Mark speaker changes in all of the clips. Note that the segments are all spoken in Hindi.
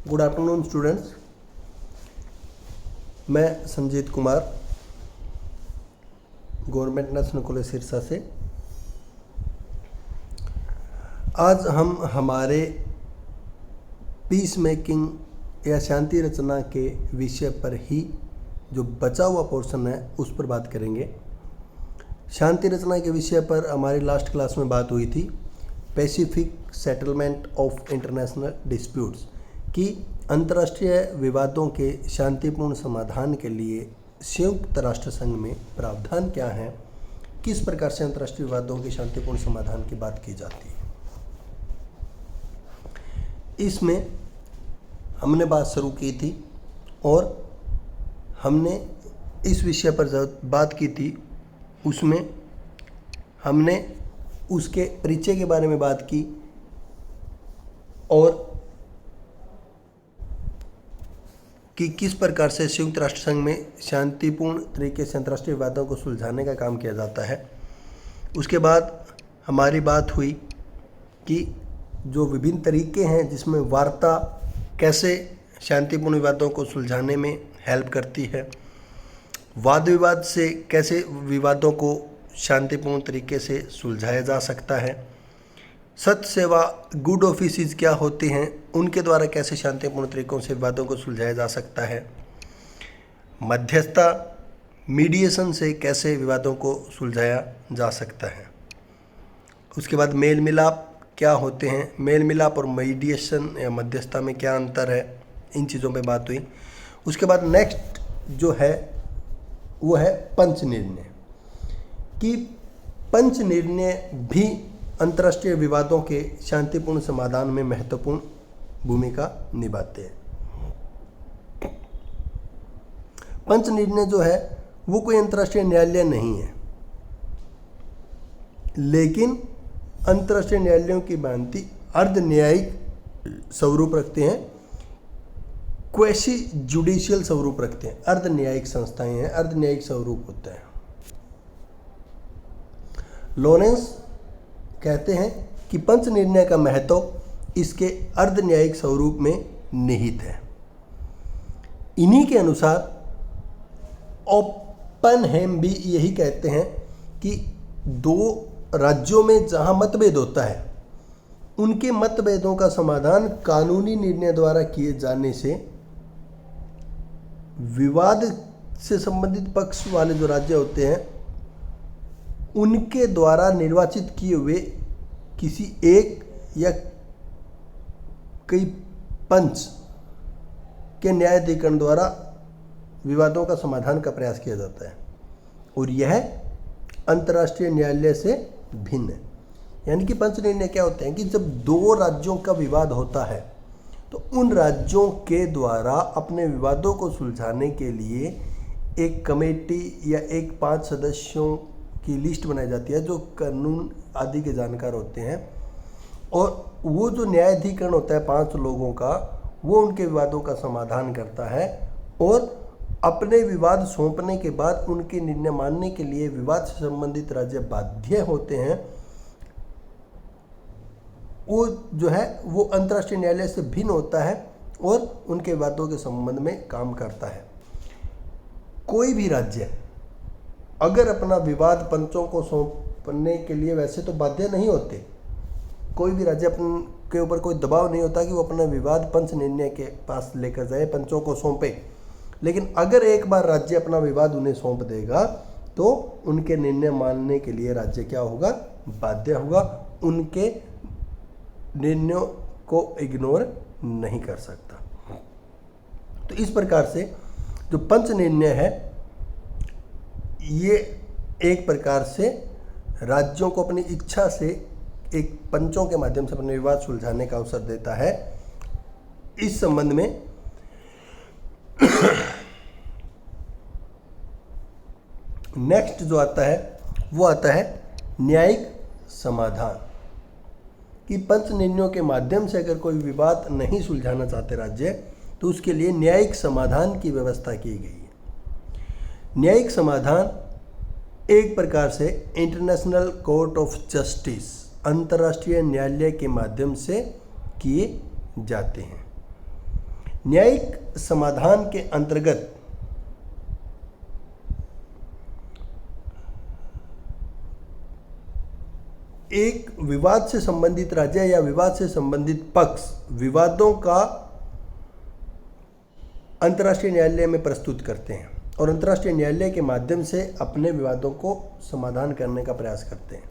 Speaker 1: Good afternoon students. मैं Sanjeet Kumar, government national college Sirsa से। आज हम हमारे पीस मेकिंग या शांति रचना के विषय पर ही जो बचा हुआ पोर्शन है उस पर बात करेंगे। शांति रचना के विषय पर हमारी लास्ट क्लास में बात हुई थी Pacific settlement of international disputes कि अंतर्राष्ट्रीय विवादों के शांतिपूर्ण समाधान के लिए संयुक्त राष्ट्र संघ में प्रावधान क्या है, किस प्रकार से अंतर्राष्ट्रीय विवादों के शांतिपूर्ण समाधान की बात की जाती है। इसमें हमने बात शुरू की थी और हमने इस विषय पर जब बात की थी उसमें हमने उसके परिचय के बारे में बात की और कि किस प्रकार से संयुक्त राष्ट्र संघ में शांतिपूर्ण तरीके से अंतर्राष्ट्रीय विवादों को सुलझाने का काम किया जाता है। उसके बाद हमारी बात हुई कि जो विभिन्न तरीके हैं जिसमें वार्ता कैसे शांतिपूर्ण विवादों को सुलझाने में हेल्प करती है, वाद विवाद से कैसे विवादों को शांतिपूर्ण तरीके से सुलझाया जा सकता है, सत्य सेवा गुड ऑफिसेज क्या होते हैं, उनके द्वारा कैसे शांतिपूर्ण तरीकों से विवादों को सुलझाया जा सकता है, मध्यस्थता मीडिएशन से कैसे विवादों को सुलझाया जा सकता है। उसके बाद मेल मिलाप क्या होते हैं, मेल मिलाप और मीडिएशन या मध्यस्थता में क्या अंतर है, इन चीज़ों पे बात हुई। उसके बाद नेक्स्ट जो है वो है पंच निर्णय कि पंच निर्णय भी अंतर्राष्ट्रीय विवादों के शांतिपूर्ण समाधान में महत्वपूर्ण भूमिका निभाते हैं। पंच निर्णय जो है वो कोई अंतर्राष्ट्रीय न्यायालय नहीं है, लेकिन अंतर्राष्ट्रीय न्यायालयों की भांति अर्ध न्यायिक स्वरूप रखते हैं, क्वेसी जुडिशियल स्वरूप रखते हैं। अर्ध न्यायिक संस्थाएं हैं, अर्ध न्यायिक स्वरूप होता है। लॉरेंस कहते हैं कि पंच निर्णय का महत्व इसके अर्ध न्यायिक स्वरूप में निहित है। इन्हीं के अनुसार ओपनहेम भी यही कहते हैं कि दो राज्यों में जहां मतभेद होता है उनके मतभेदों का समाधान कानूनी निर्णय द्वारा किए जाने से विवाद से संबंधित पक्ष वाले जो राज्य होते हैं उनके द्वारा निर्वाचित किए हुए किसी एक या कई पंच के न्यायाधिकरण द्वारा विवादों का समाधान का प्रयास किया जाता है और यह अंतर्राष्ट्रीय न्यायालय से भिन्न है। यानी कि पंच निर्णय क्या होते हैं कि जब दो राज्यों का विवाद होता है तो उन राज्यों के द्वारा अपने विवादों को सुलझाने के लिए एक कमेटी या एक 5 सदस्यों की लिस्ट बनाई जाती है जो कानून आदि के जानकार होते हैं और वो जो न्यायाधिकरण होता है 5 लोगों का, वो उनके विवादों का समाधान करता है और अपने विवाद सौंपने के बाद उनके निर्णय मानने के लिए विवाद से संबंधित राज्य बाध्य होते हैं। वो जो है वो अंतर्राष्ट्रीय न्यायालय से भिन्न होता है और उनके विवादों के संबंध में काम करता है। कोई भी राज्य अगर अपना विवाद पंचों को सौंपने के लिए वैसे तो बाध्य नहीं होते, कोई भी राज्य अपन के ऊपर कोई दबाव नहीं होता कि वो अपना विवाद पंच निर्णय के पास लेकर जाए, पंचों को सौंपे। लेकिन अगर एक बार राज्य अपना विवाद उन्हें सौंप देगा तो उनके निर्णय मानने के लिए राज्य क्या होगा, बाध्य होगा, उनके निर्णयों को इग्नोर नहीं कर सकता। तो इस प्रकार से जो पंच निर्णय है ये एक प्रकार से राज्यों को अपनी इच्छा से एक पंचों के माध्यम से अपने विवाद सुलझाने का अवसर देता है। इस संबंध में नेक्स्ट जो आता है वो आता है न्यायिक समाधान कि पंच निर्णयों के माध्यम से अगर कोई विवाद नहीं सुलझाना चाहते राज्य तो उसके लिए न्यायिक समाधान की व्यवस्था की गई है। न्यायिक समाधान एक प्रकार से इंटरनेशनल कोर्ट ऑफ जस्टिस अंतर्राष्ट्रीय न्यायालय के माध्यम से किए जाते हैं। न्यायिक समाधान के अंतर्गत एक विवाद से संबंधित राज्य या विवाद से संबंधित पक्ष विवादों का अंतर्राष्ट्रीय न्यायालय में प्रस्तुत करते हैं और अंतर्राष्ट्रीय न्यायालय के माध्यम से अपने विवादों को समाधान करने का प्रयास करते हैं।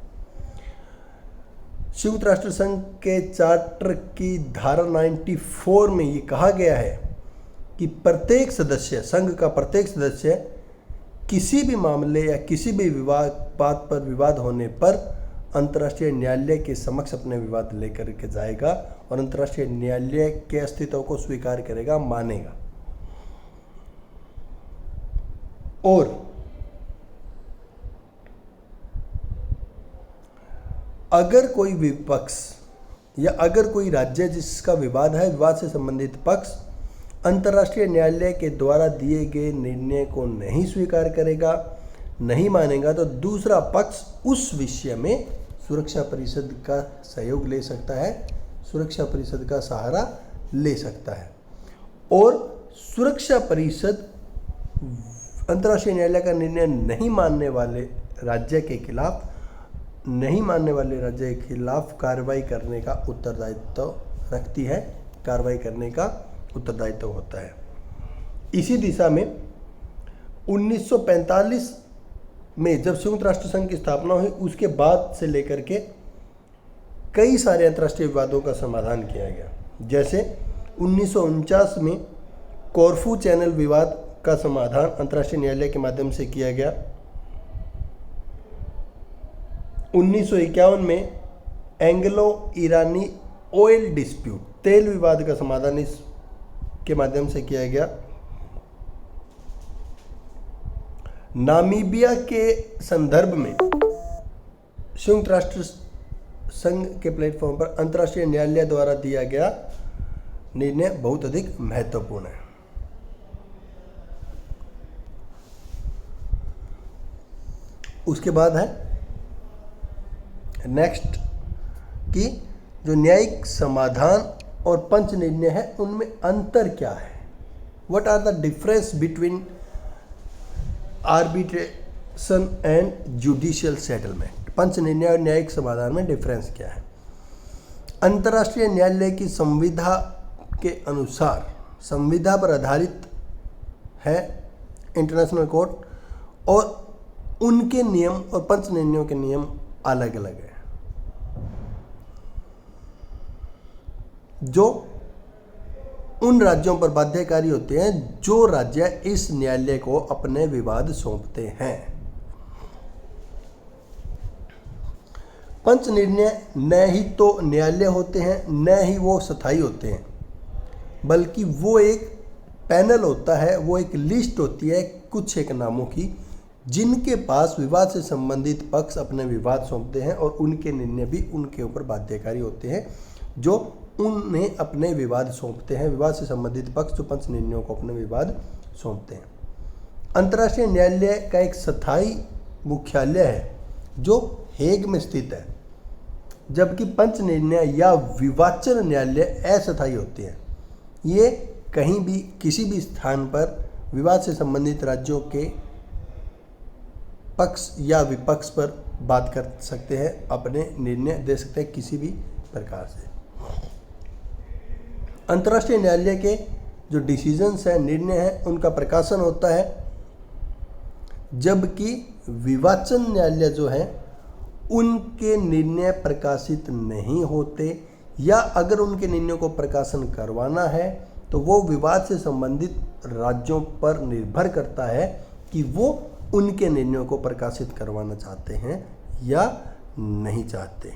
Speaker 1: संयुक्त राष्ट्र संघ के चार्टर की धारा 94 में ये कहा गया है कि प्रत्येक सदस्य, संघ का प्रत्येक सदस्य किसी भी मामले या किसी भी बात पर विवाद होने पर अंतर्राष्ट्रीय न्यायालय के समक्ष अपने विवाद लेकर के जाएगा और अंतर्राष्ट्रीय न्यायालय के अस्तित्व को स्वीकार करेगा, मानेगा। और अगर कोई विपक्ष या अगर कोई राज्य जिसका विवाद है, विवाद से संबंधित पक्ष अंतर्राष्ट्रीय न्यायालय के द्वारा दिए गए निर्णय को नहीं स्वीकार करेगा, नहीं मानेगा, तो दूसरा पक्ष उस विषय में सुरक्षा परिषद का सहयोग ले सकता है, सुरक्षा परिषद का सहारा ले सकता है। और सुरक्षा परिषद अंतर्राष्ट्रीय न्यायालय का निर्णय नहीं मानने वाले राज्य के खिलाफ कार्रवाई करने का उत्तरदायित्व रखती है, कार्रवाई करने का उत्तरदायित्व होता है। इसी दिशा में 1945 में जब संयुक्त राष्ट्र संघ की स्थापना हुई, उसके बाद से लेकर के कई सारे अंतर्राष्ट्रीय विवादों का समाधान किया गया। जैसे 1949 में कोरफू चैनल विवाद का समाधान अंतर्राष्ट्रीय न्यायालय के माध्यम से किया गया। 1951 में एंग्लो ईरानी ऑयल डिस्प्यूट, तेल विवाद का समाधान इस के माध्यम से किया गया। नामीबिया के संदर्भ में संयुक्त राष्ट्र संघ के प्लेटफॉर्म पर अंतर्राष्ट्रीय न्यायालय द्वारा दिया गया निर्णय बहुत अधिक महत्वपूर्ण है। उसके बाद है नेक्स्ट कि जो न्यायिक समाधान और पंच निर्णय है उनमें अंतर क्या है। What are the difference between arbitration and judicial settlement. पंच निर्णय और न्यायिक समाधान में डिफरेंस क्या है। अंतर्राष्ट्रीय न्यायालय की संविधा के अनुसार, संविधा पर आधारित है इंटरनेशनल कोर्ट, और उनके नियम और पंच निर्णयों के नियम अलग अलग है। जो उन राज्यों पर बाध्यकारी होते हैं जो राज्य इस न्यायालय को अपने विवाद सौंपते हैं। पंच निर्णय न ही तो न्यायालय होते हैं, न ही वो स्थायी होते हैं, बल्कि वो एक पैनल होता है, वो एक लिस्ट होती है कुछ एक नामों की, जिनके पास विवाद से संबंधित पक्ष अपने विवाद सौंपते हैं और उनके निर्णय भी उनके ऊपर बाध्यकारी होते हैं जो उन्हें अपने विवाद सौंपते हैं। विवाद से संबंधित पक्ष जो पंच निर्णयों को अपने विवाद सौंपते हैं। अंतर्राष्ट्रीय न्यायालय का एक स्थायी मुख्यालय है जो हेग में स्थित है, जबकि पंच निर्णय या विवाचन न्यायालय अस्थायी होते हैं। ये कहीं भी किसी भी स्थान पर विवाद से संबंधित राज्यों के पक्ष या विपक्ष पर बात कर सकते हैं, अपने निर्णय दे सकते हैं किसी भी प्रकार से। अंतर्राष्ट्रीय न्यायालय के जो डिसीजंस हैं, निर्णय हैं, उनका प्रकाशन होता है, जबकि विवाचन न्यायालय जो है उनके निर्णय प्रकाशित नहीं होते, या अगर उनके निर्णयों को प्रकाशन करवाना है तो वो विवाद से संबंधित राज्यों पर निर्भर करता है कि वो उनके निर्णयों को प्रकाशित करवाना चाहते हैं या नहीं चाहते।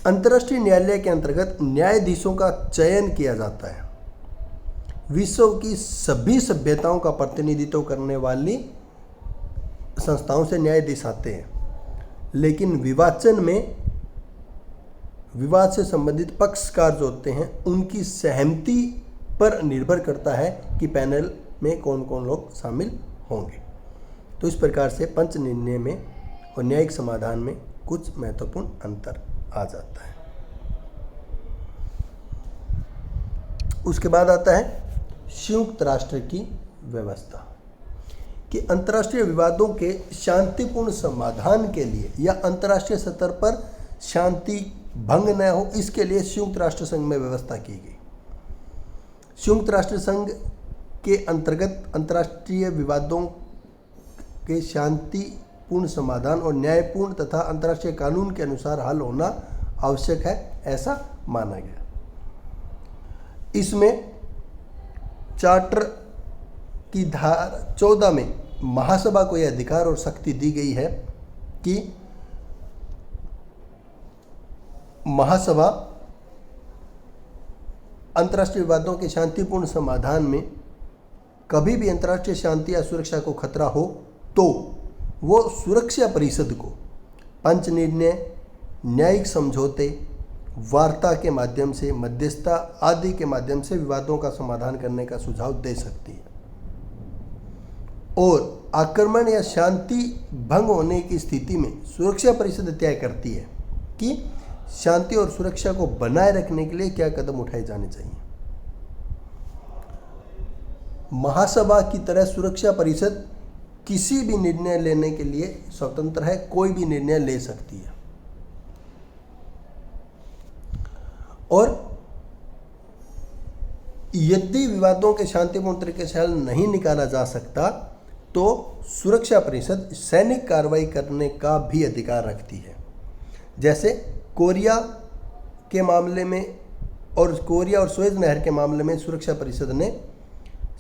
Speaker 1: अंतर्राष्ट्रीय न्यायालय के अंतर्गत न्यायाधीशों का चयन किया जाता है। विश्व की सभी सभ्यताओं का प्रतिनिधित्व करने वाली संस्थाओं से न्यायाधीश आते हैं, लेकिन विवाचन में विवाद से संबंधित पक्षकार जो होते हैं उनकी सहमति पर निर्भर करता है कि पैनल में कौन कौन लोग शामिल होंगे। तो इस प्रकार से पंच निर्णय में और न्यायिक समाधान में कुछ महत्वपूर्ण अंतर आ जाता है। उसके बाद आता है संयुक्त राष्ट्र की व्यवस्था कि अंतर्राष्ट्रीय विवादों के शांतिपूर्ण समाधान के लिए या अंतर्राष्ट्रीय स्तर पर शांति भंग न हो, इसके लिए संयुक्त राष्ट्र संघ में व्यवस्था की गई। संयुक्त राष्ट्र संघ के अंतर्गत अंतर्राष्ट्रीय विवादों के शांतिपूर्ण समाधान और न्यायपूर्ण तथा अंतर्राष्ट्रीय कानून के अनुसार हल होना आवश्यक है, ऐसा माना गया। इसमें चार्टर की धारा 14 में महासभा को यह अधिकार और शक्ति दी गई है कि महासभा अंतर्राष्ट्रीय विवादों के शांतिपूर्ण समाधान में कभी भी अंतर्राष्ट्रीय शांति या सुरक्षा को खतरा हो तो वो सुरक्षा परिषद को पंच निर्णय, न्यायिक समझौते, वार्ता के माध्यम से, मध्यस्थता आदि के माध्यम से विवादों का समाधान करने का सुझाव दे सकती है। और आक्रमण या शांति भंग होने की स्थिति में सुरक्षा परिषद तय करती है कि शांति और सुरक्षा को बनाए रखने के लिए क्या कदम उठाए जाने चाहिए। महासभा की तरह सुरक्षा परिषद किसी भी निर्णय लेने के लिए स्वतंत्र है, कोई भी निर्णय ले सकती है। और यदि विवादों के शांतिपूर्ण तरीके से हल नहीं निकाला जा सकता तो सुरक्षा परिषद सैनिक कार्रवाई करने का भी अधिकार रखती है। जैसे कोरिया के मामले में और कोरिया और सुएज नहर के मामले में सुरक्षा परिषद ने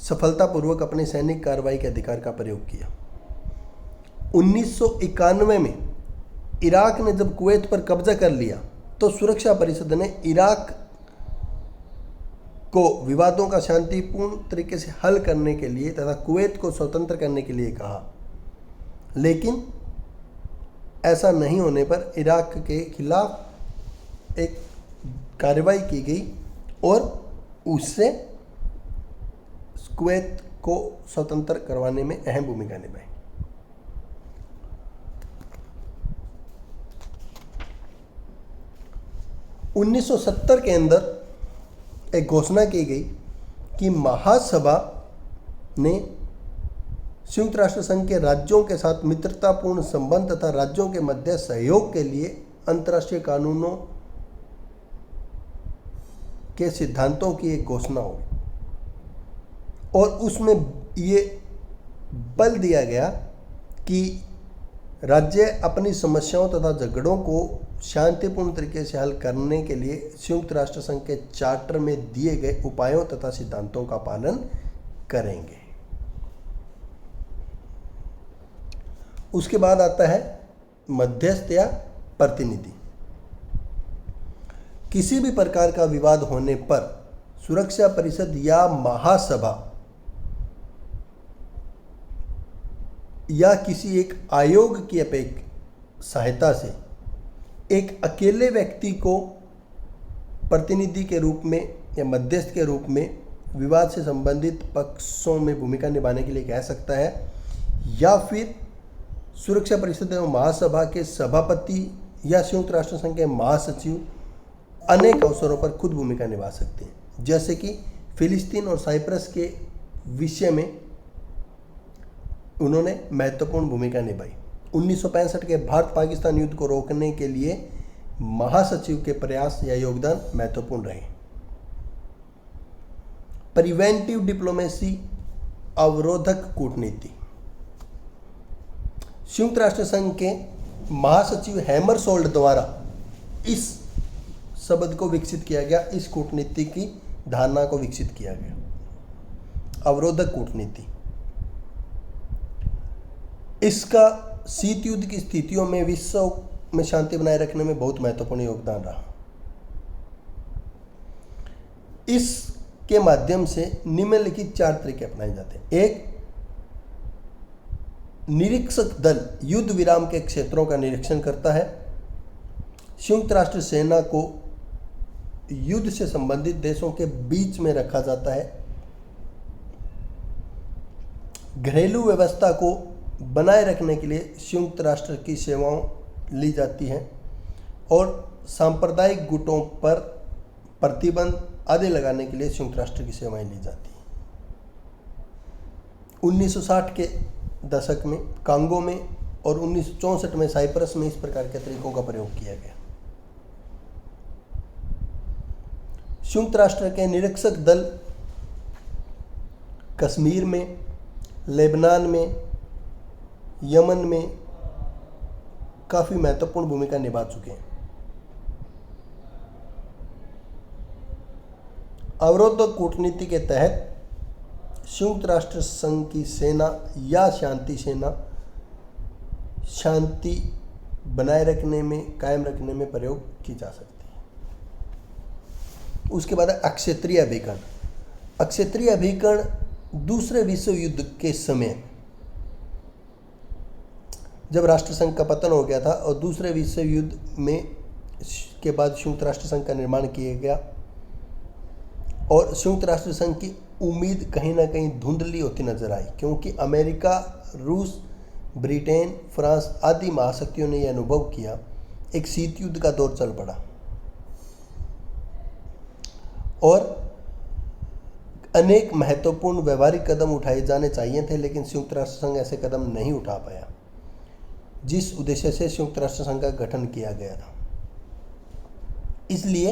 Speaker 1: सफलतापूर्वक अपने सैनिक कार्रवाई के अधिकार का प्रयोग किया। 1991 में इराक ने जब कुवैत पर कब्जा कर लिया तो सुरक्षा परिषद ने इराक को विवादों का शांतिपूर्ण तरीके से हल करने के लिए तथा कुवैत को स्वतंत्र करने के लिए कहा, लेकिन ऐसा नहीं होने पर इराक के खिलाफ एक कार्रवाई की गई और उससे कुवैत को स्वतंत्र करवाने में अहम भूमिका निभाई। उन्नीस सौ 1970 के अंदर एक घोषणा की गई कि महासभा ने संयुक्त राष्ट्र संघ के राज्यों के साथ मित्रतापूर्ण संबंध तथा राज्यों के मध्य सहयोग के लिए अंतर्राष्ट्रीय कानूनों के सिद्धांतों की एक घोषणा हुई और उसमें ये बल दिया गया कि राज्य अपनी समस्याओं तथा झगड़ों को शांतिपूर्ण तरीके से हल करने के लिए संयुक्त राष्ट्र संघ के चार्टर में दिए गए उपायों तथा सिद्धांतों का पालन करेंगे। उसके बाद आता है मध्यस्थ या प्रतिनिधि। किसी भी प्रकार का विवाद होने पर सुरक्षा परिषद या महासभा या किसी एक आयोग की सहायता से एक अकेले व्यक्ति को प्रतिनिधि के रूप में या मध्यस्थ के रूप में विवाद से संबंधित पक्षों में भूमिका निभाने के लिए कह सकता है, या फिर सुरक्षा परिषद एवं महासभा के सभापति या संयुक्त राष्ट्र संघ के महासचिव अनेक अवसरों पर खुद भूमिका निभा सकते हैं। जैसे कि फिलिस्तीन और साइप्रस के विषय में उन्होंने महत्वपूर्ण भूमिका निभाई। 1965 के भारत पाकिस्तान युद्ध को रोकने के लिए महासचिव के प्रयास या योगदान महत्वपूर्ण रहे। प्रिवेंटिव डिप्लोमेसी, अवरोधक कूटनीति। संयुक्त राष्ट्र संघ के महासचिव हैमरसोल्ड द्वारा इस शब्द को विकसित किया गया, इस कूटनीति की धारणा को विकसित किया गया। अवरोधक कूटनीति, इसका शीत युद्ध की स्थितियों में विश्व में शांति बनाए रखने में बहुत महत्वपूर्ण योगदान रहा। इसके माध्यम से निम्नलिखित 4 तरीके अपनाए जाते हैं। एक, निरीक्षक दल युद्ध विराम के क्षेत्रों का निरीक्षण करता है। संयुक्त राष्ट्र सेना को युद्ध से संबंधित देशों के बीच में रखा जाता है। घरेलू व्यवस्था को बनाए रखने के लिए संयुक्त राष्ट्र की सेवाओं ली जाती हैं और सांप्रदायिक गुटों पर प्रतिबंध आदि लगाने के लिए संयुक्त राष्ट्र की सेवाएं ली जाती हैं। 1960 के दशक में कांगो में और 1964 में साइप्रस में इस प्रकार के तरीकों का प्रयोग किया गया। संयुक्त राष्ट्र के निरीक्षक दल कश्मीर में, लेबनान में, यमन में काफ़ी महत्वपूर्ण भूमिका निभा चुके हैं। अवरोधक कूटनीति के तहत संयुक्त राष्ट्र संघ की सेना या शांति सेना शांति बनाए रखने में, कायम रखने में प्रयोग की जा सकती है। उसके बाद अक्षेत्रीय अभिकरण। अक्षेत्रीय अभिकरण दूसरे विश्व युद्ध के समय जब राष्ट्रसंघ का पतन हो गया था और दूसरे विश्व युद्ध में के बाद संयुक्त राष्ट्र संघ का निर्माण किया गया और संयुक्त राष्ट्र संघ की उम्मीद कहीं ना कहीं धुंधली होती नजर आई, क्योंकि अमेरिका, रूस, ब्रिटेन, फ्रांस आदि महाशक्तियों ने यह अनुभव किया एक शीत युद्ध का दौर चल पड़ा और अनेक महत्वपूर्ण व्यवहारिक कदम उठाए जाने चाहिए थे, लेकिन संयुक्त राष्ट्र संघ ऐसे कदम नहीं उठा पाया जिस उद्देश्य से संयुक्त राष्ट्र संघ का गठन किया गया था। इसलिए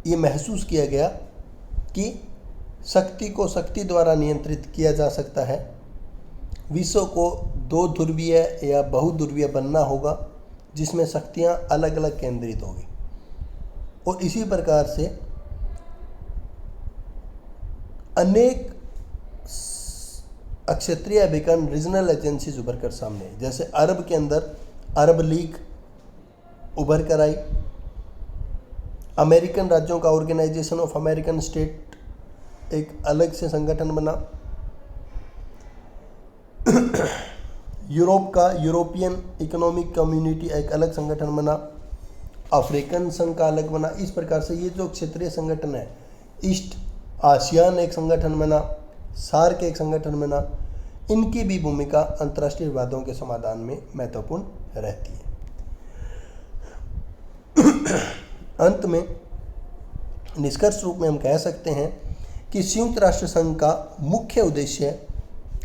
Speaker 1: ये महसूस किया गया कि शक्ति को शक्ति द्वारा नियंत्रित किया जा सकता है, विश्व को दो ध्रुवीय या बहुध्रुवीय बनना होगा जिसमें शक्तियां अलग अलग केंद्रित होगी। और इसी प्रकार से अनेक अक्षेत्रीय अभिकरण रीजनल एजेंसीज उभर कर सामने आई, जैसे अरब के अंदर अरब लीग उभर कर आई, अमेरिकन राज्यों का ऑर्गेनाइजेशन ऑफ अमेरिकन स्टेट एक अलग से संगठन बना, यूरोप का यूरोपियन इकोनॉमिक कम्युनिटी एक अलग संगठन बना, अफ्रीकन संघ का अलग बना। इस प्रकार से ये जो क्षेत्रीय संगठन है, ईस्ट आसियान एक संगठन बना, सार्क एक संगठन बना, इनकी भी भूमिका अंतर्राष्ट्रीय विवादों के समाधान में महत्वपूर्ण रहती है। अंत में निष्कर्ष रूप में हम कह सकते हैं कि संयुक्त राष्ट्र संघ का मुख्य उद्देश्य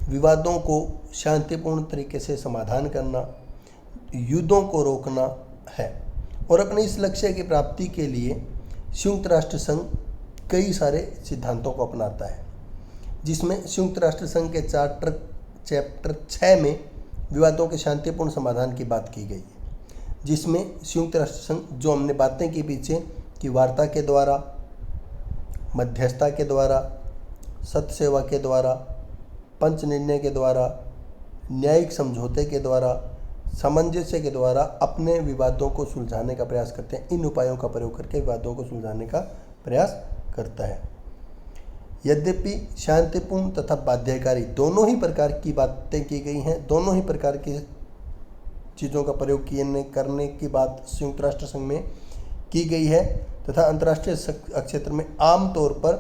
Speaker 1: विवादों को शांतिपूर्ण तरीके से समाधान करना, युद्धों को रोकना है और अपने इस लक्ष्य की प्राप्ति के लिए संयुक्त राष्ट्र संघ कई सारे सिद्धांतों को अपनाता है, जिसमें संयुक्त राष्ट्र संघ के चैप्टर 6 में विवादों के शांतिपूर्ण समाधान की बात की गई है, जिसमें संयुक्त राष्ट्र संघ जो हमने बातें की पीछे कि वार्ता के द्वारा, मध्यस्थता के द्वारा, सत्य सेवा के द्वारा, पंच निर्णय के द्वारा, न्यायिक समझौते के द्वारा, सामंजस्य के द्वारा अपने विवादों को सुलझाने का प्रयास करते हैं। इन उपायों का प्रयोग करके विवादों को सुलझाने का प्रयास करता है। यद्यपि शांतिपूर्ण तथा बाध्यकारी दोनों ही प्रकार की बातें की गई हैं, दोनों ही प्रकार की चीज़ों का प्रयोग करने की बात संयुक्त राष्ट्र संघ में की गई है तथा अंतर्राष्ट्रीय क्षेत्र में आमतौर पर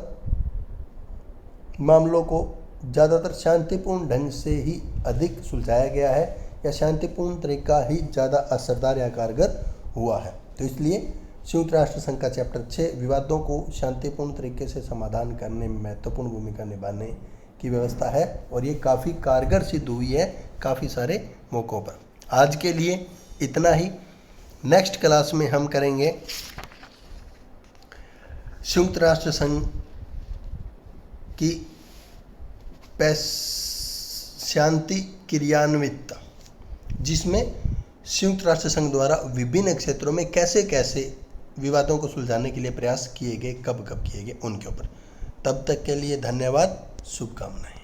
Speaker 1: मामलों को ज़्यादातर शांतिपूर्ण ढंग से ही अधिक सुलझाया गया है या शांतिपूर्ण तरीका ही ज़्यादा असरदार या कारगर हुआ है। तो इसलिए संयुक्त राष्ट्र संघ का चैप्टर 6 विवादों को शांतिपूर्ण तरीके से समाधान करने में महत्वपूर्ण भूमिका निभाने की व्यवस्था है और ये काफ़ी कारगर सिद्ध हुई है काफ़ी सारे मौक़ों पर। आज के लिए इतना ही। नेक्स्ट क्लास में हम करेंगे संयुक्त राष्ट्र संघ की शांति क्रियान्वित, जिसमें संयुक्त राष्ट्र संघ द्वारा विभिन्न क्षेत्रों में कैसे कैसे विवादों को सुलझाने के लिए प्रयास किए गए, कब कब किए गए, उनके ऊपर। तब तक के लिए धन्यवाद, शुभकामनाएं।